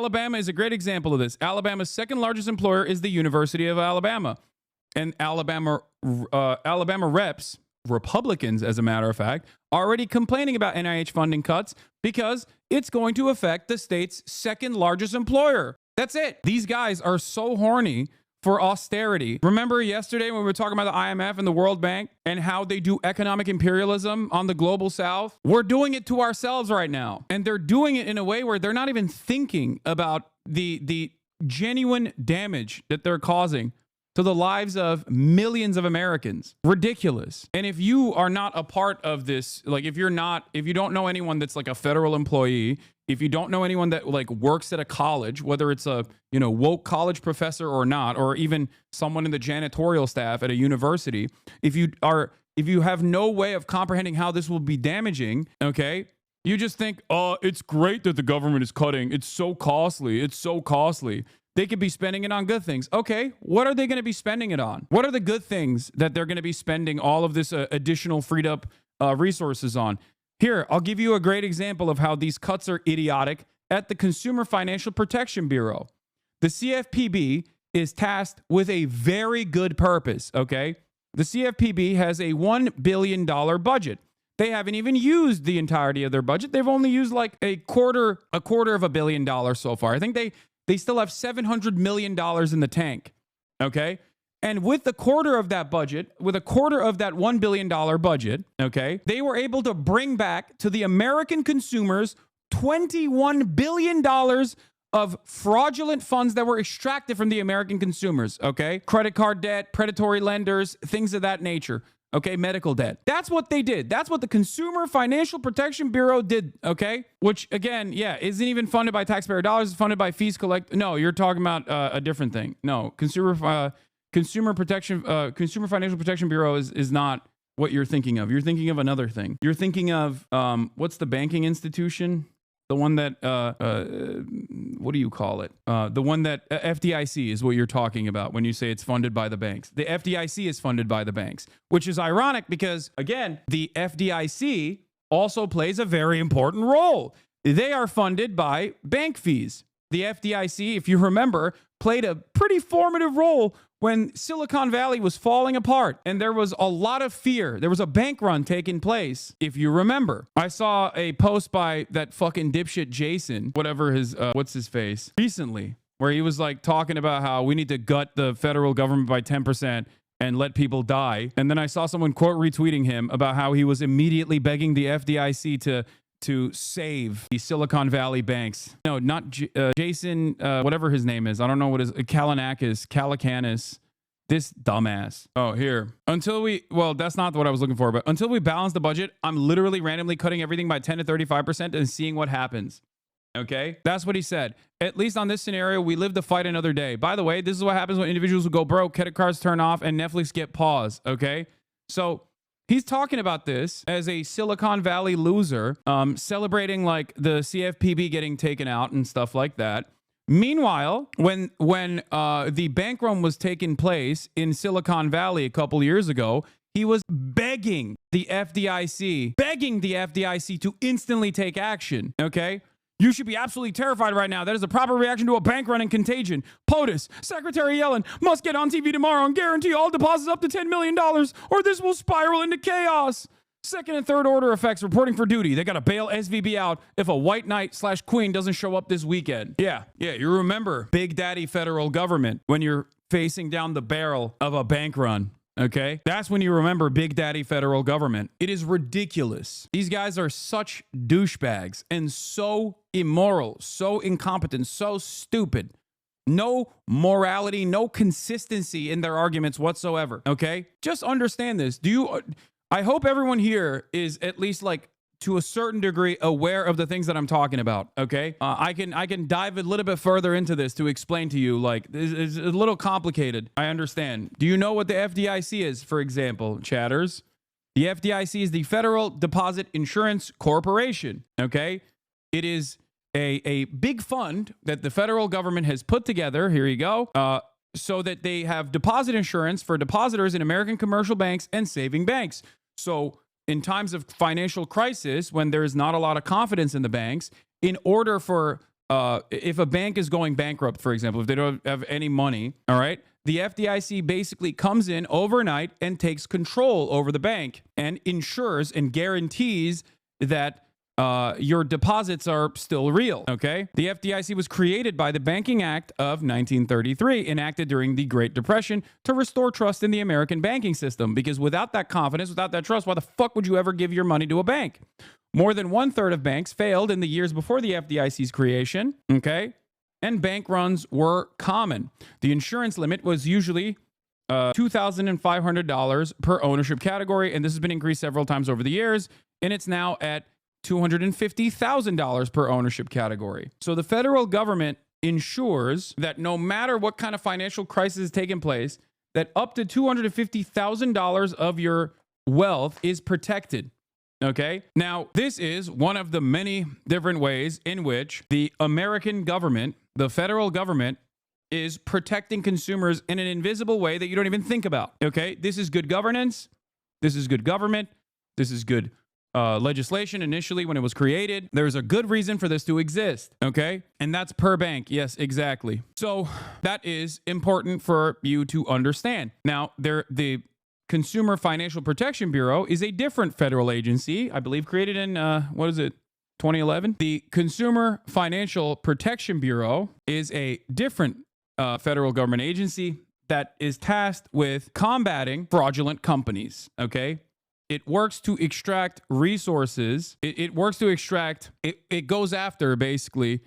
Alabama is a great example of this. Alabama's second largest employer is the University of Alabama. And Alabama reps, Republicans, as a matter of fact, already complaining about NIH funding cuts because it's going to affect the state's second largest employer. That's it. These guys are so horny for austerity. Remember yesterday when we were talking about the IMF and the World Bank and how they do economic imperialism on the global south? We're doing it to ourselves right now. And they're doing it in a way where they're not even thinking about the genuine damage that they're causing to the lives of millions of Americans. Ridiculous. And if you are not a part of this, like if you don't know anyone that's like a federal employee, if you don't know anyone that like works at a college, whether it's a, woke college professor or not, or even someone in the janitorial staff at a university, if you have no way of comprehending how this will be damaging, okay, you just think, oh, it's great that the government is cutting. It's so costly. It's so costly. They could be spending it on good things. Okay, what are they going to be spending it on? What are the good things that they're going to be spending all of this additional freed up resources on? Here, I'll give you a great example of how these cuts are idiotic at the Consumer Financial Protection Bureau. The CFPB is tasked with a very good purpose, okay? The CFPB has a $1 billion budget. They haven't even used the entirety of their budget. They've only used like a quarter of $1 billion so far. I think they still have $700 million in the tank, okay? And with a quarter of that budget, with a quarter of that $1 billion budget, okay, they were able to bring back to the American consumers $21 billion of fraudulent funds that were extracted from the American consumers, okay? Credit card debt, predatory lenders, things of that nature, okay? Medical debt. That's what they did. That's what the Consumer Financial Protection Bureau did, okay? Which, again, yeah, isn't even funded by taxpayer dollars. It's funded by fees collect. No, you're talking about a different thing. No, Consumer Financial Protection Bureau is not what you're thinking of. You're thinking of another thing. You're thinking of, what's the banking institution? The one that, what do you call it? The one that FDIC is what you're talking about when you say it's funded by the banks. The FDIC is funded by the banks, which is ironic because, again, the FDIC also plays a very important role. They are funded by bank fees. The FDIC, if you remember, played a pretty formative role when Silicon Valley was falling apart and there was a lot of fear. There was a bank run taking place, if you remember. I saw a post by that fucking dipshit Jason, whatever his, what's his face, recently, where he was like talking about how we need to gut the federal government by 10% and let people die. And then I saw someone quote retweeting him about how he was immediately begging the FDIC to save the Silicon Valley banks. No, not Jason, whatever his name is. I don't know what his, Calacanis, this dumbass. Oh, here. Well, that's not what I was looking for, but until we balance the budget, I'm literally randomly cutting everything by 10 to 35% and seeing what happens. Okay? That's what he said. At least on this scenario, we live to fight another day. By the way, this is what happens when individuals who go broke, credit cards turn off, and Netflix get paused. Okay? So, he's talking about this as a Silicon Valley loser, celebrating like the CFPB getting taken out and stuff like that. Meanwhile, when the bank run was taking place in Silicon Valley a couple years ago, he was begging the FDIC to instantly take action, okay? You should be absolutely terrified right now. That is a proper reaction to a bank run and contagion. POTUS, Secretary Yellen must get on TV tomorrow and guarantee all deposits up to $10 million or this will spiral into chaos. Second and third order effects reporting for duty. They got to bail SVB out if a white knight/queen doesn't show up this weekend. Yeah, you remember Big Daddy federal government when you're facing down the barrel of a bank run. Okay, that's when you remember Big Daddy federal government. It is ridiculous. These guys are such douchebags and so immoral, so incompetent, so stupid. No morality, no consistency in their arguments whatsoever. Okay, just understand this. I hope everyone here is at least like to a certain degree aware of the things that I'm talking about. Okay, I can dive a little bit further into this to explain to you. Like, it's a little complicated. I understand. Do you know what the FDIC is, for example, chatters? The FDIC is the Federal Deposit Insurance Corporation. Okay, it is a big fund that the federal government has put together. Here you go. So that they have deposit insurance for depositors in American commercial banks and saving banks. So in times of financial crisis, when there is not a lot of confidence in the banks, in order for if a bank is going bankrupt, for example, if they don't have any money, all right, the FDIC basically comes in overnight and takes control over the bank and ensures and guarantees that your deposits are still real, okay? The FDIC was created by the Banking Act of 1933, enacted during the Great Depression to restore trust in the American banking system, because without that confidence, without that trust, why the fuck would you ever give your money to a bank? More than 1/3 of banks failed in the years before the FDIC's creation, okay? And bank runs were common. The insurance limit was usually $2,500 per ownership category, and this has been increased several times over the years, and it's now at $250,000 per ownership category. So the federal government ensures that no matter what kind of financial crisis is taking place, that up to $250,000 of your wealth is protected. Okay. Now, this is one of the many different ways in which the American government, the federal government, is protecting consumers in an invisible way that you don't even think about. Okay. This is good governance. This is good government. This is good legislation initially when it was created. There's a good reason for this to exist, okay? And that's per bank. Yes, exactly. So that is important for you to understand. Now, the Consumer Financial Protection Bureau is a different federal agency, I believe created in, 2011? The Consumer Financial Protection Bureau is a different federal government agency that is tasked with combating fraudulent companies, okay? It works to extract resources. It works to extract, it goes after basically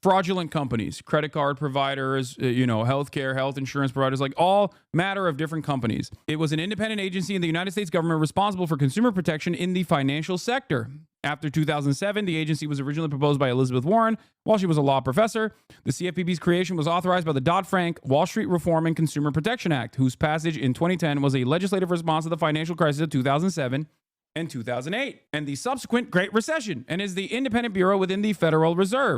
fraudulent companies, credit card providers, healthcare, health insurance providers, like all matter of different companies. It was an independent agency in the United States government responsible for consumer protection in the financial sector. After 2007, the agency was originally proposed by Elizabeth Warren while she was a law professor. The CFPB's creation was authorized by the Dodd-Frank Wall Street Reform and Consumer Protection Act, whose passage in 2010 was a legislative response to the financial crisis of 2007 and 2008 and the subsequent Great Recession, and is the independent bureau within the Federal Reserve.